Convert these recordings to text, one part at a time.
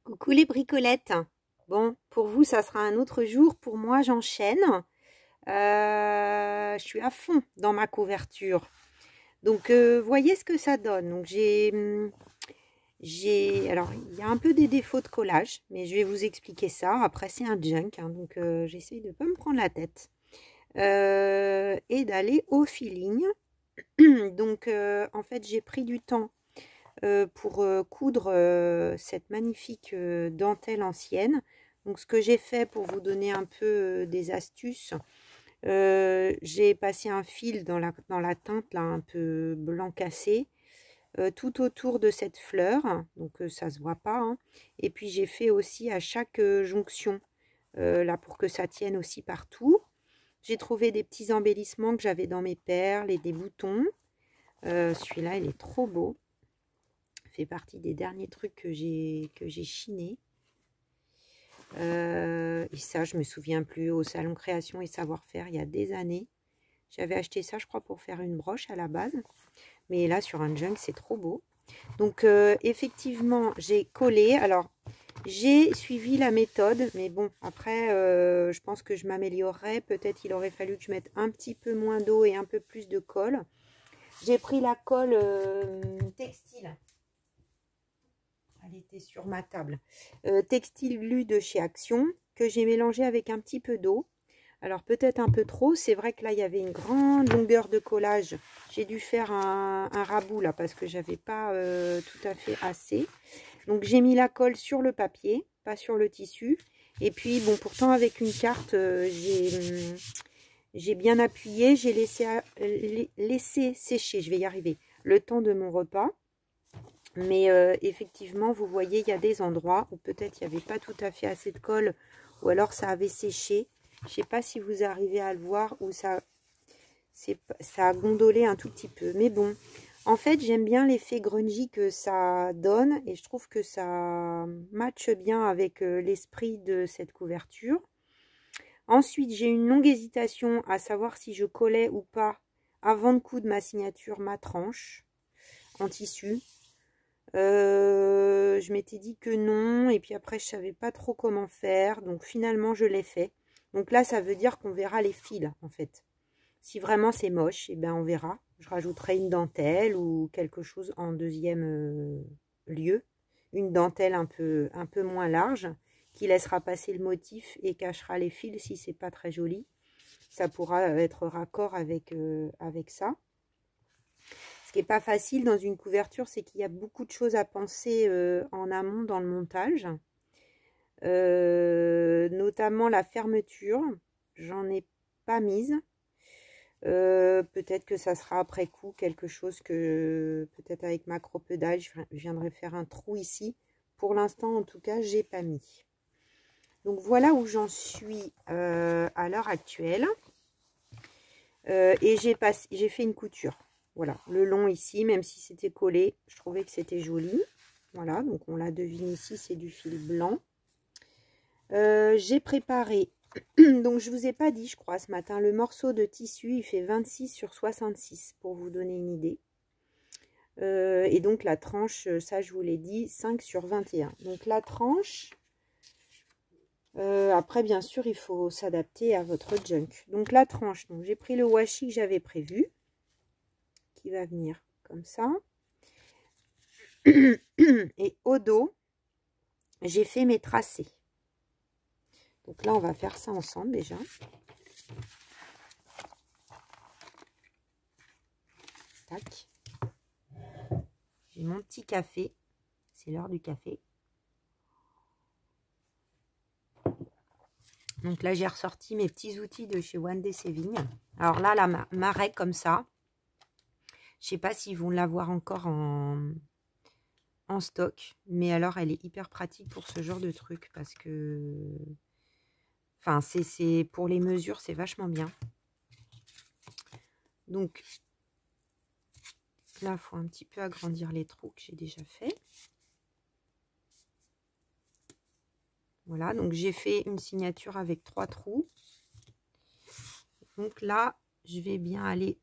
Coucou les bricolettes. Bon, pour vous, ça sera un autre jour. Pour moi, j'enchaîne. Je suis à fond dans ma couverture. Donc, voyez ce que ça donne. Donc, alors, il y a un peu des défauts de collage, mais je vais vous expliquer ça. Après, c'est un junk, hein, donc j'essaye de ne pas me prendre la tête. Et d'aller au feeling. Donc, en fait, j'ai pris du temps pour coudre cette magnifique dentelle ancienne. Donc ce que j'ai fait pour vous donner un peu des astuces, j'ai passé un fil dans la teinte là un peu blanc cassé tout autour de cette fleur, donc ça se voit pas, hein. Et puis j'ai fait aussi à chaque jonction là pour que ça tienne aussi partout. J'ai trouvé des petits embellissements que j'avais dans mes perles et des boutons. Celui-là il est trop beau, fait partie des derniers trucs que j'ai chiné. Et ça, je me souviens plus, au salon création et savoir-faire, il y a des années. J'avais acheté ça, je crois, pour faire une broche à la base. Mais là, sur un junk, c'est trop beau. Donc, effectivement, j'ai collé. Alors, j'ai suivi la méthode. Mais bon, après, je pense que je m'améliorerais. Peut-être il aurait fallu que je mette un petit peu moins d'eau et un peu plus de colle. J'ai pris la colle textile. Elle était sur ma table. Textile glu de chez Action, que j'ai mélangé avec un petit peu d'eau. Alors peut-être un peu trop. C'est vrai que là, il y avait une grande longueur de collage. J'ai dû faire un rabout là parce que j'avais pas tout à fait assez. Donc j'ai mis la colle sur le papier, pas sur le tissu. Et puis bon, pourtant avec une carte, j'ai bien appuyé. J'ai laissé sécher, je vais y arriver, le temps de mon repas. Mais effectivement, vous voyez, il y a des endroits où peut-être il n'y avait pas tout à fait assez de colle, ou alors ça avait séché. Je ne sais pas si vous arrivez à le voir, ou ça a gondolé un tout petit peu. Mais bon, en fait, j'aime bien l'effet grungy que ça donne, et je trouve que ça matche bien avec l'esprit de cette couverture. Ensuite, j'ai une longue hésitation à savoir si je collais ou pas, avant de coudre ma signature, ma tranche en tissu. Je m'étais dit que non, et puis après je savais pas trop comment faire, donc finalement je l'ai fait. Donc là ça veut dire qu'on verra les fils en fait. Si vraiment c'est moche, et ben on verra. Je rajouterai une dentelle ou quelque chose en deuxième lieu, une dentelle un peu moins large qui laissera passer le motif et cachera les fils si c'est pas très joli. Ça pourra être raccord avec ça. Ce qui n'est pas facile dans une couverture, c'est qu'il y a beaucoup de choses à penser en amont dans le montage. Notamment la fermeture. J'en ai pas mise. Peut-être que ça sera après coup quelque chose que peut-être avec macro-pedage, je viendrai faire un trou ici. Pour l'instant, en tout cas, j'ai pas mis. Donc voilà où j'en suis à l'heure actuelle. Et j'ai fait une couture. Voilà, le long ici, même si c'était collé, je trouvais que c'était joli. Voilà, donc on la devine ici, c'est du fil blanc. J'ai préparé, donc je vous ai pas dit, je crois, ce matin, le morceau de tissu, il fait 26 sur 66, pour vous donner une idée. Et donc la tranche, ça je vous l'ai dit, 5 sur 21. Donc la tranche, après bien sûr, il faut s'adapter à votre junk. Donc la tranche, donc j'ai pris le washi que j'avais prévu, qui va venir comme ça. Et au dos, j'ai fait mes tracés. Donc là, on va faire ça ensemble déjà. Tac. J'ai mon petit café. C'est l'heure du café. Donc là, j'ai ressorti mes petits outils de chez One Day Saving. Alors là, la marée comme ça. Je sais pas s'ils vont l'avoir encore en stock. Mais alors, elle est hyper pratique pour ce genre de truc. Parce que... Enfin, c'est pour les mesures, c'est vachement bien. Donc, là, il faut un petit peu agrandir les trous que j'ai déjà fait. Voilà, donc j'ai fait une signature avec 3 trous. Donc là, je vais bien aller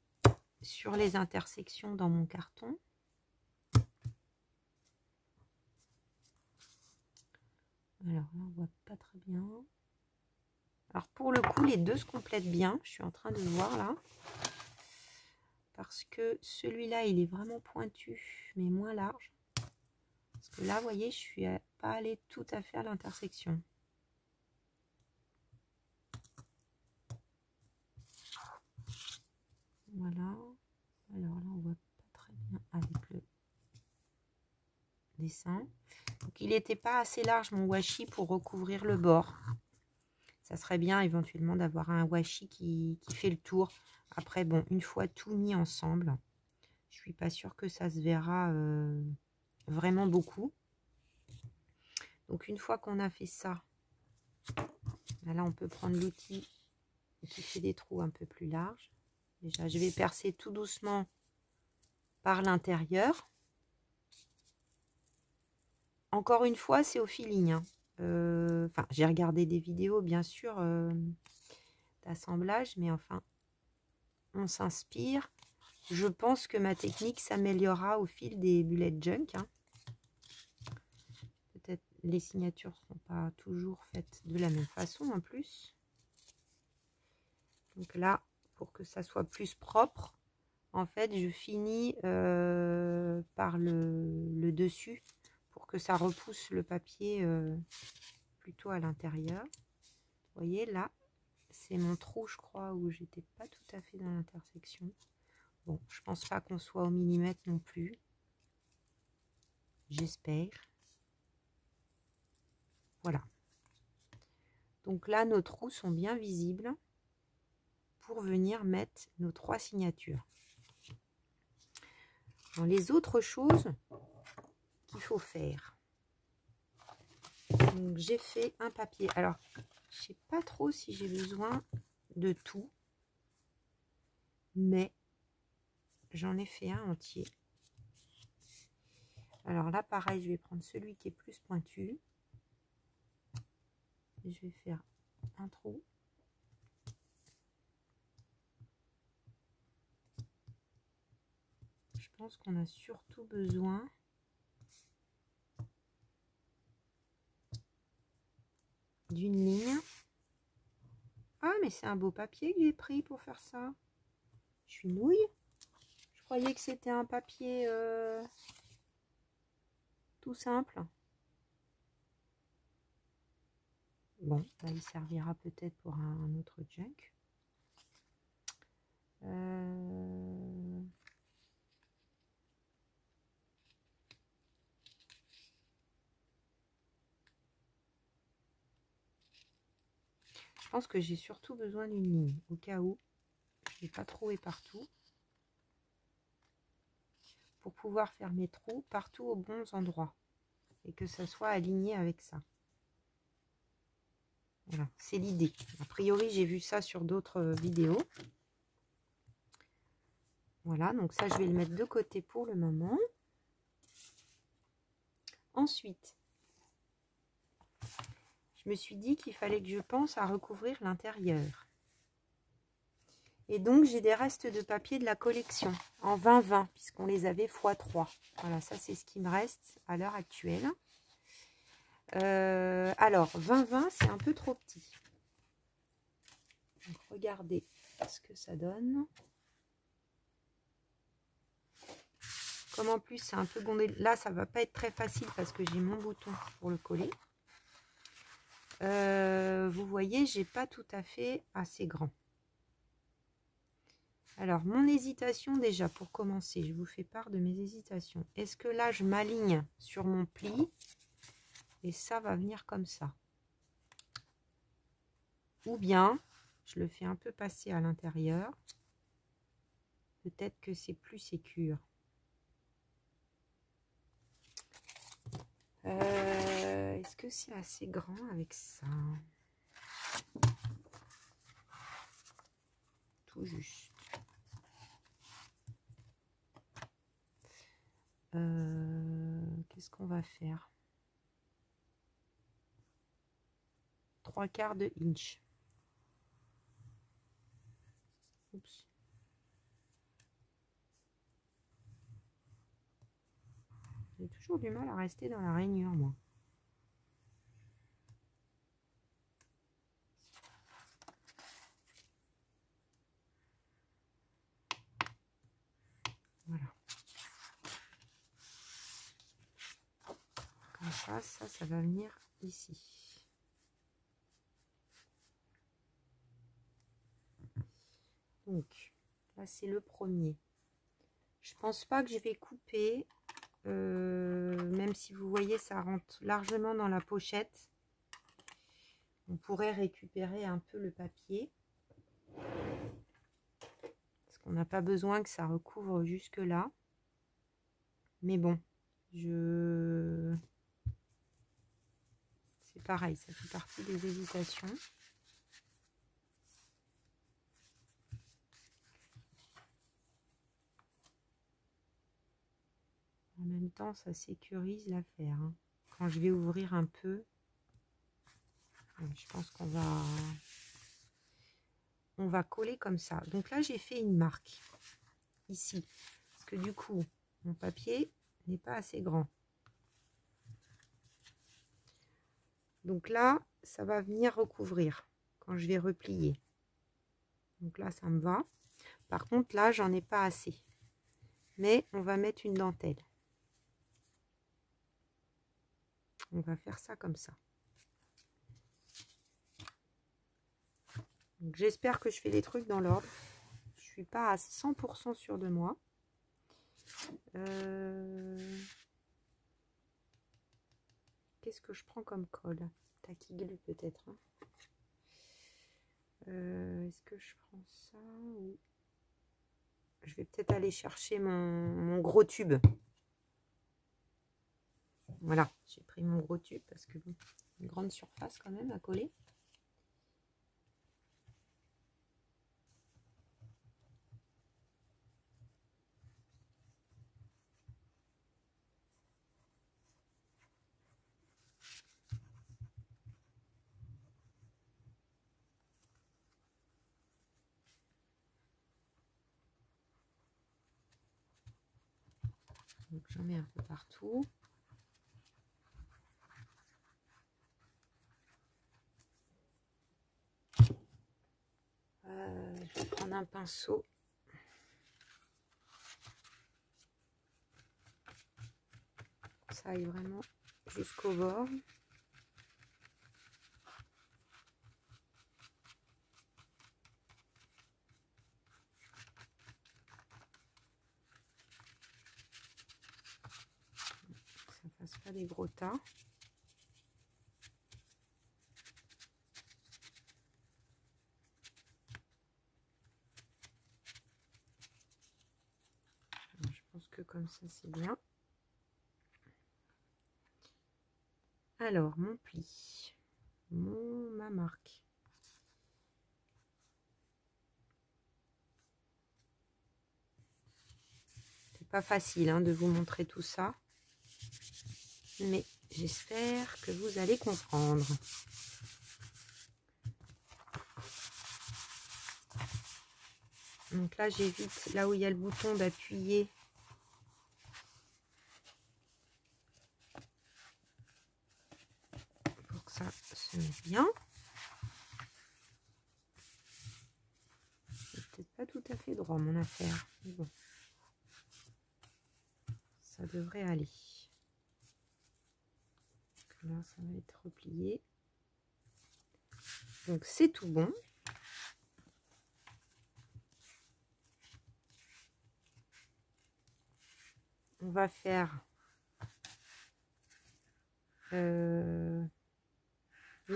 sur les intersections dans mon carton. Alors là, on voit pas très bien. Alors pour le coup, les deux se complètent bien. Je suis en train de voir là. Parce que celui-là, il est vraiment pointu, mais moins large. Parce que là, vous voyez, je suis pas allée tout à fait à l'intersection. Voilà. Alors là, on voit pas très bien avec le dessin. Donc, il n'était pas assez large, mon washi, pour recouvrir le bord. Ça serait bien, éventuellement, d'avoir un washi qui fait le tour. Après, bon, une fois tout mis ensemble, je suis pas sûre que ça se verra vraiment beaucoup. Donc, une fois qu'on a fait ça, là, on peut prendre l'outil qui fait des trous un peu plus larges. Déjà, je vais percer tout doucement par l'intérieur. Encore une fois, c'est au feeling. Hein. Enfin, j'ai regardé des vidéos, bien sûr, d'assemblage, mais enfin, on s'inspire. Je pense que ma technique s'améliorera au fil des bullet junk. Hein. Peut-être les signatures ne sont pas toujours faites de la même façon en plus. Donc là, pour que ça soit plus propre, en fait, je finis par le dessus pour que ça repousse le papier plutôt à l'intérieur. Vous voyez, là, c'est mon trou, je crois, où j'étais pas tout à fait dans l'intersection. Bon, je pense pas qu'on soit au millimètre non plus. J'espère. Voilà. Donc là, nos trous sont bien visibles pour venir mettre nos 3 signatures. Dans les autres choses qu'il faut faire. Donc j'ai fait un papier. Alors, je sais pas trop si j'ai besoin de tout, mais j'en ai fait un entier. Alors là, pareil, je vais prendre celui qui est plus pointu. Et je vais faire un trou. Je pense qu'on a surtout besoin d'une ligne. Ah, mais c'est un beau papier que j'ai pris pour faire ça. Je suis nouille. Je croyais que c'était un papier tout simple. Bon, là, il servira peut-être pour un autre junk. Je pense que j'ai surtout besoin d'une ligne, au cas où je n'ai pas trouvé partout. Pour pouvoir faire mes trous partout aux bons endroits. Et que ça soit aligné avec ça. Voilà, c'est l'idée. A priori, j'ai vu ça sur d'autres vidéos. Voilà, donc ça, je vais le mettre de côté pour le moment. Ensuite, je me suis dit qu'il fallait que je pense à recouvrir l'intérieur. Et donc, j'ai des restes de papier de la collection en 20-20, puisqu'on les avait x3. Voilà, ça, c'est ce qui me reste à l'heure actuelle. Alors, 20-20, c'est un peu trop petit. Donc, regardez ce que ça donne. Comme en plus, c'est un peu bondé. Là, ça va pas être très facile parce que j'ai mon bouton pour le coller. Vous voyez, j'ai pas tout à fait assez grand. Alors, mon hésitation déjà, pour commencer, je vous fais part de mes hésitations. Est-ce que là, je m'aligne sur mon pli et ça va venir comme ça? Ou bien, je le fais un peu passer à l'intérieur. Peut-être que c'est plus sécure. Est-ce que c'est assez grand avec ça? Tout juste. Qu'est-ce qu'on va faire? 3/4 de inch. Oups. J'ai toujours du mal à rester dans la rainure, moi. ça va venir ici. Donc, là, c'est le premier. Je pense pas que je vais couper, même si vous voyez, ça rentre largement dans la pochette. On pourrait récupérer un peu le papier. Parce qu'on n'a pas besoin que ça recouvre jusque là. Mais bon, c'est pareil, ça fait partie des hésitations. En même temps, ça sécurise l'affaire. Hein. Quand je vais ouvrir un peu, je pense qu'on va coller comme ça. Donc là, j'ai fait une marque ici. Parce que du coup, mon papier n'est pas assez grand. Donc là, ça va venir recouvrir quand je vais replier. Donc là, ça me va. Par contre, là, j'en ai pas assez. Mais on va mettre une dentelle. On va faire ça comme ça. J'espère que je fais les trucs dans l'ordre. Je suis pas à 100% sûre de moi. Qu'est-ce que je prends comme colle? Tacky glue peut-être. Hein. Est-ce que je prends ça ou... Je vais peut-être aller chercher mon gros tube. Voilà, j'ai pris mon gros tube parce que bon, une grande surface quand même à coller. Donc j'en mets un peu partout. Je vais prendre un pinceau. Ça aille vraiment jusqu'au bord. Que ça fasse pas des gros tas. Je pense que comme ça c'est bien. Alors mon pli, ma marque. C'est pas facile hein, de vous montrer tout ça, mais j'espère que vous allez comprendre. Donc là j'évite là où il y a le bouton d'appuyer. Pour que ça se mette bien. C'est peut-être pas tout à fait droit mon affaire, mais bon. Ça devrait aller. Là ça va être replié. Donc c'est tout bon. On va faire la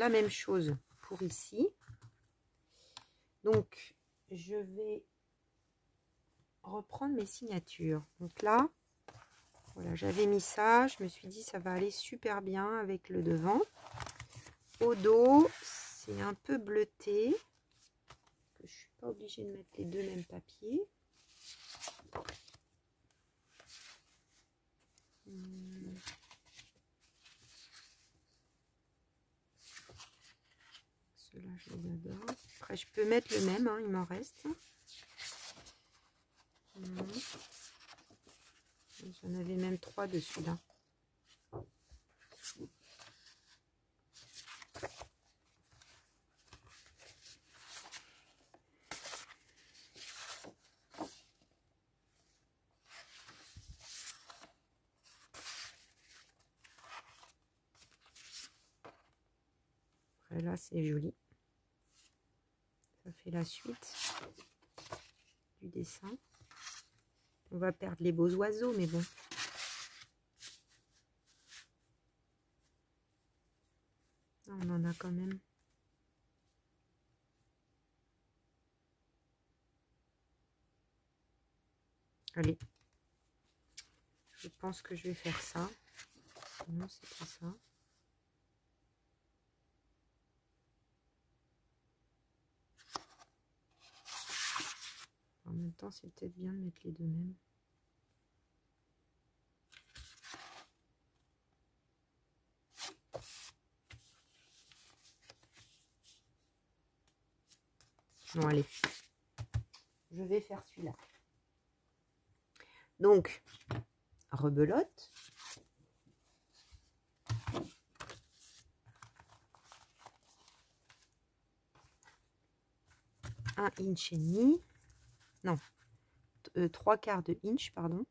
même chose pour ici. Donc je vais reprendre mes signatures. Donc là, voilà, j'avais mis ça. Je me suis dit ça va aller super bien avec le devant. Au dos, c'est un peu bleuté. Je suis pas obligée de mettre les deux mêmes papiers. Ceux-là, je les adore. Après, je peux mettre le même, hein, il m'en reste. J'en avais même 3 de celui-là. Après là, c'est joli. Ça fait la suite du dessin. On va perdre les beaux oiseaux, mais bon. On en a quand même. Allez. Je pense que je vais faire ça. Non, c'est pas ça. En même temps, c'est peut-être bien de mettre les deux mêmes. Bon, allez. Je vais faire celui-là. Donc, rebelote. Un inch et demi. Non, 3/4 de inch, pardon.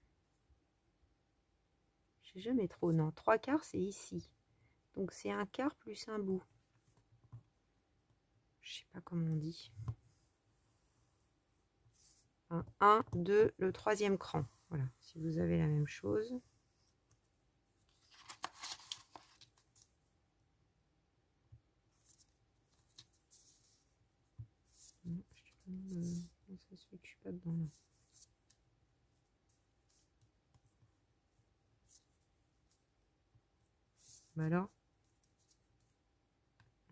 Je sais jamais trop. Non, 3/4, c'est ici. Donc, c'est 1/4 plus un bout. Je sais pas comment on dit. 1, 2, le troisième cran. Voilà, si vous avez la même chose. Non, ça se fait que je suis pas dedans là. Bah alors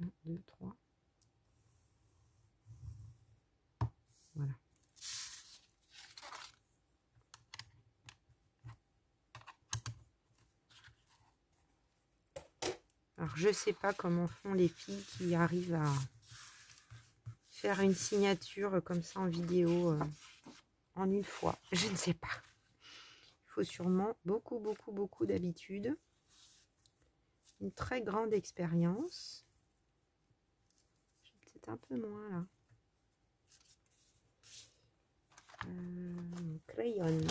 1, 2, 3. Voilà. Alors je sais pas comment font les filles qui arrivent à faire une signature comme ça en vidéo en une fois. Je ne sais pas. Il faut sûrement beaucoup d'habitude. Une très grande expérience. J'ai peut-être un peu moins là. Crayon.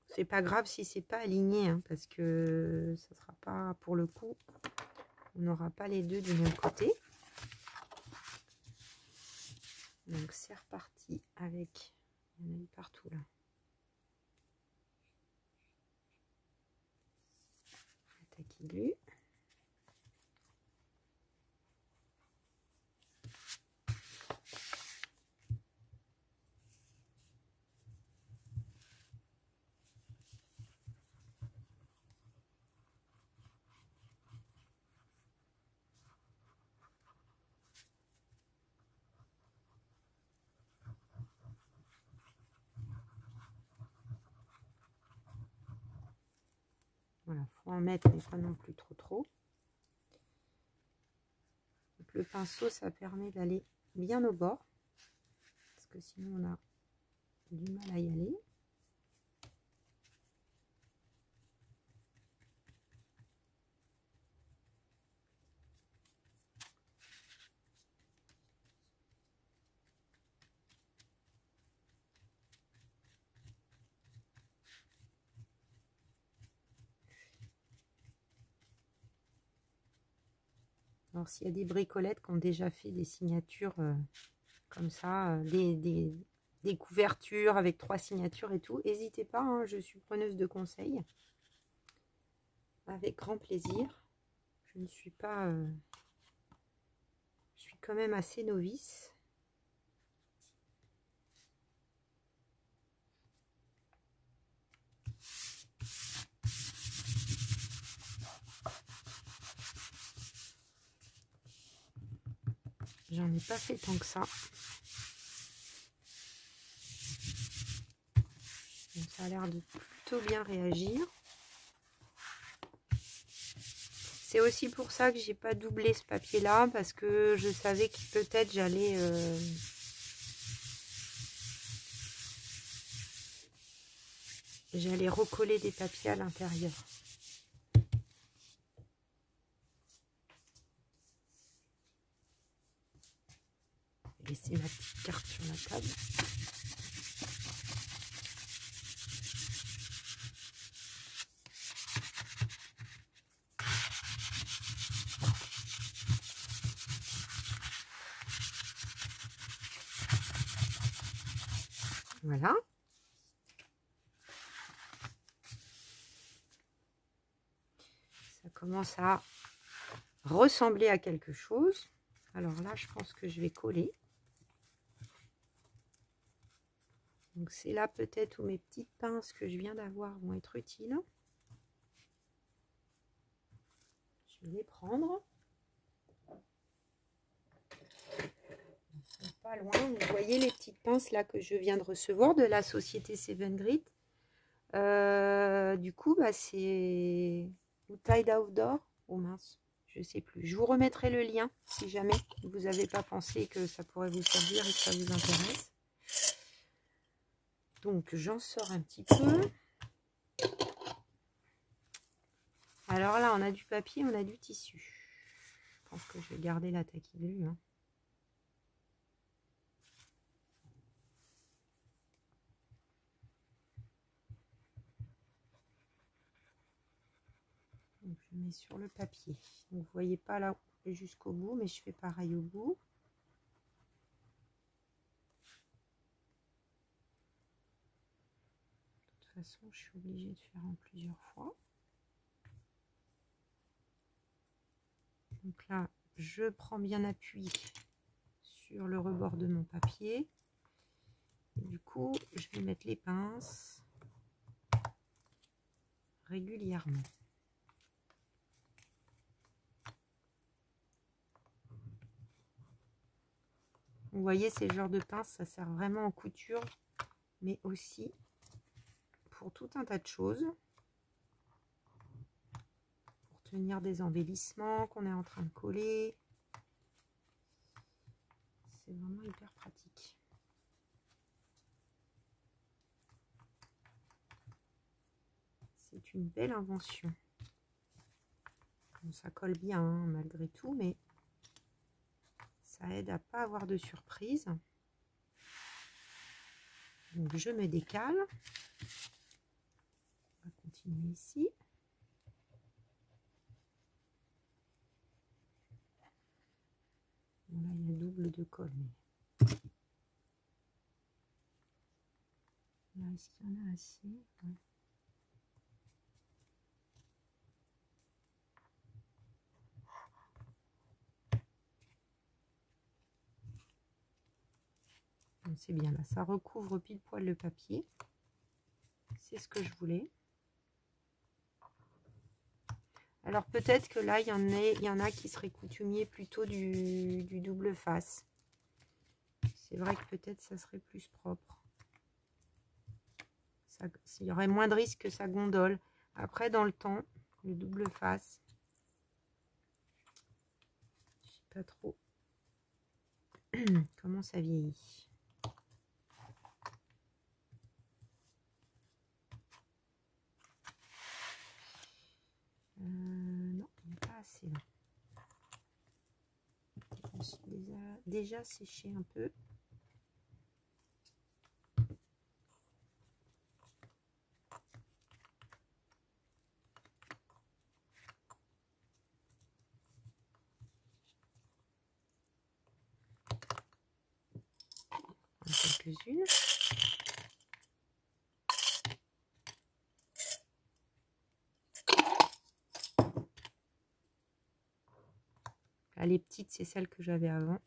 C'est pas grave si c'est pas aligné, hein, parce que ça sera pas pour le coup. On n'aura pas les deux du même côté. Donc c'est reparti avec. Il y en a eu partout là. Attaque glue. Voilà, faut en mettre, mais pas non plus trop. Donc, le pinceau, ça permet d'aller bien au bord, parce que sinon on a du mal à y aller. Alors s'il y a des bricolettes qui ont déjà fait des signatures comme ça, des couvertures avec 3 signatures et tout, n'hésitez pas, hein, je suis preneuse de conseils. Avec grand plaisir. Je ne suis pas... je suis quand même assez novice. J'en ai pas fait tant que ça. Donc, ça a l'air de plutôt bien réagir. C'est aussi pour ça que j'ai pas doublé ce papier là, parce que je savais que peut-être j'allais recoller des papiers à l'intérieur. Laisser ma petite carte sur la table. Voilà. Ça commence à ressembler à quelque chose. Alors là, je pense que je vais coller. Donc c'est là peut-être où mes petites pinces que je viens d'avoir vont être utiles. Je vais les prendre. Pas loin, vous voyez les petites pinces là que je viens de recevoir de la société Seven Grit. Du coup, bah, c'est Tide Outdoor. Oh mince, je sais plus. Je vous remettrai le lien si jamais vous n'avez pas pensé que ça pourrait vous servir et que ça vous intéresse. Donc j'en sors un petit peu. Alors là, on a du papier, on a du tissu. Je pense que je vais garder la taquiglu. Hein. Donc, je mets sur le papier. Donc, vous voyez pas là jusqu'au bout, mais je fais pareil au bout. De toute façon, je suis obligée de faire en plusieurs fois. Donc là, je prends bien appui sur le rebord de mon papier. Et du coup, je vais mettre les pinces régulièrement. Vous voyez, ces genres de pinces, ça sert vraiment en couture, mais aussi pour tout un tas de choses. Pour tenir des embellissements qu'on est en train de coller. C'est vraiment hyper pratique. C'est une belle invention. Bon, ça colle bien hein, malgré tout, mais ça aide à pas avoir de surprise. Donc je me décale. On va continuer ici. Bon, là il y a double de colle. Mais... Là, est-ce qu'il y en a assez? Ouais. C'est bien là, ça recouvre pile poil le papier. C'est ce que je voulais. Alors peut-être que là, il y en a qui seraient coutumiers plutôt du double face. C'est vrai que peut-être ça serait plus propre. Il y aurait moins de risque que ça gondole. Après, dans le temps, le double face, je sais pas trop comment ça vieillit. Non, il n'est pas assez là. Je me suis déjà séché un peu. Quelques-unes. Là, les petites, c'est celles que j'avais avant.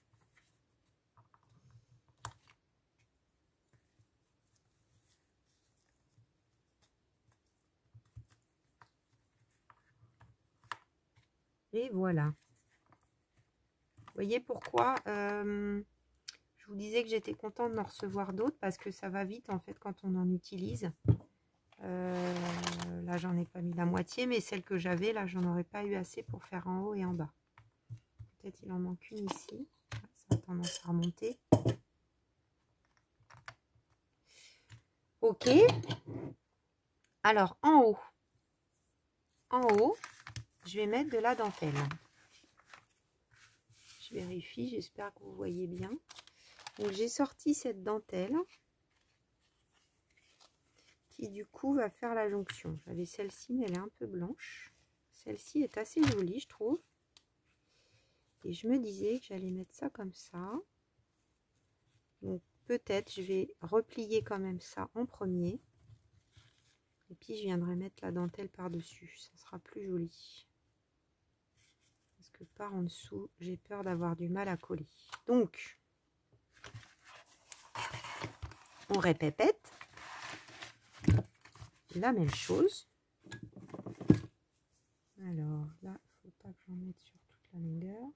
Et voilà. Vous voyez pourquoi je vous disais que j'étais contente d'en recevoir d'autres parce que ça va vite en fait quand on en utilise. Là, j'en ai pas mis la moitié, mais celle que j'avais, là, j'en aurais pas eu assez pour faire en haut et en bas. Peut-être il en manque une ici. Ça a tendance à remonter. Ok. Alors, en haut, je vais mettre de la dentelle. Je vérifie, j'espère que vous voyez bien. Donc, j'ai sorti cette dentelle qui, du coup, va faire la jonction. J'avais celle-ci, mais elle est un peu blanche. Celle-ci est assez jolie, je trouve. Et je me disais que j'allais mettre ça comme ça. Donc, peut-être je vais replier quand même ça en premier. Et puis je viendrai mettre la dentelle par-dessus. Ça sera plus joli. Parce que par en dessous, j'ai peur d'avoir du mal à coller. Donc, on répète la même chose. Alors là, il ne faut pas que j'en mette sur toute la longueur.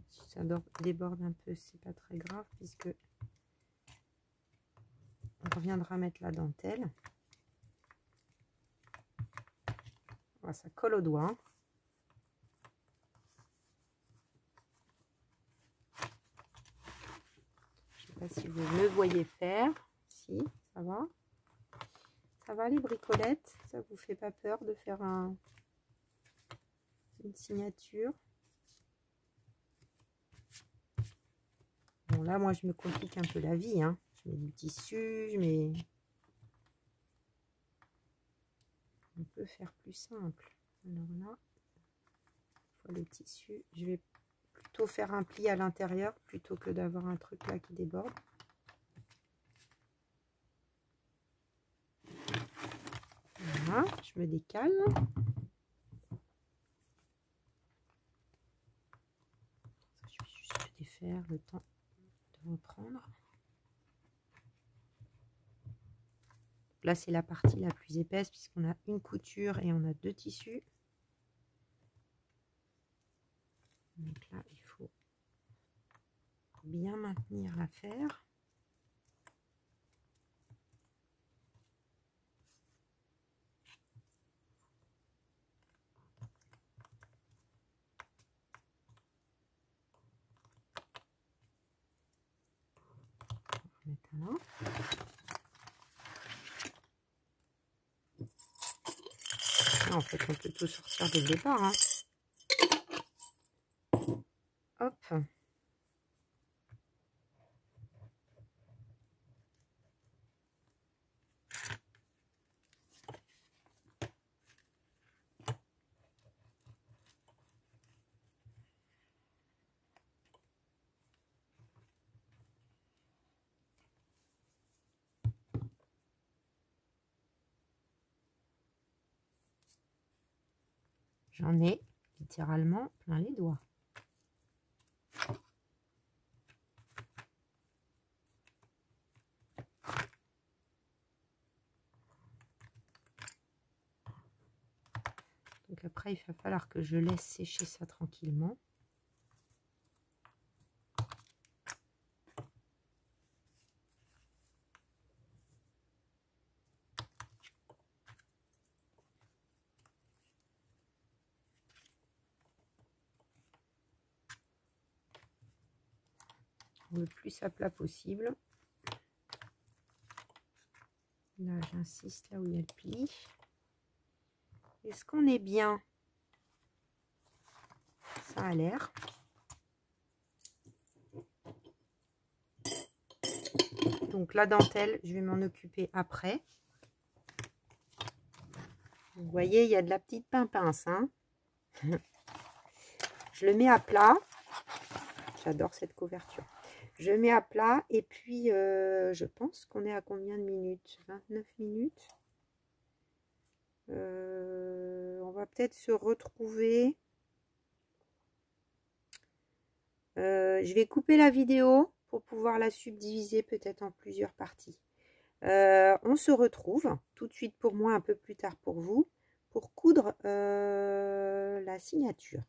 Si ça déborde un peu, c'est pas très grave puisque on reviendra mettre la dentelle. Voilà, ça colle au doigt. Je sais pas si vous me voyez faire. Si, ça va. Ça va les bricolettes? Ça vous fait pas peur de faire une signature? Bon là, moi je me complique un peu la vie, hein. Je mets du tissu, je mets... On peut faire plus simple. Alors là, le tissu, je vais plutôt faire un pli à l'intérieur plutôt que d'avoir un truc là qui déborde. Voilà, je me décale. Je vais juste le défaire le temps de reprendre. Là, c'est la partie la plus épaisse puisqu'on a une couture et on a deux tissus. Donc là, il faut bien maintenir l'affaire. On va mettre là. En fait, on peut tout sortir dès le départ. Hein. Hop. J'en ai littéralement plein les doigts. Donc après, il va falloir que je laisse sécher ça tranquillement. Le plus à plat possible. Là, j'insiste là où il y a le pli. Est-ce qu'on est bien? Ça a l'air. Donc la dentelle, je vais m'en occuper après. Vous voyez, il y a de la petite pimpince. Hein. Je le mets à plat. J'adore cette couverture. Je mets à plat et puis je pense qu'on est à combien de minutes? 29 minutes. On va peut-être se retrouver. Je vais couper la vidéo pour pouvoir la subdiviser peut-être en plusieurs parties. On se retrouve tout de suite pour moi, un peu plus tard pour vous, pour coudre la signature.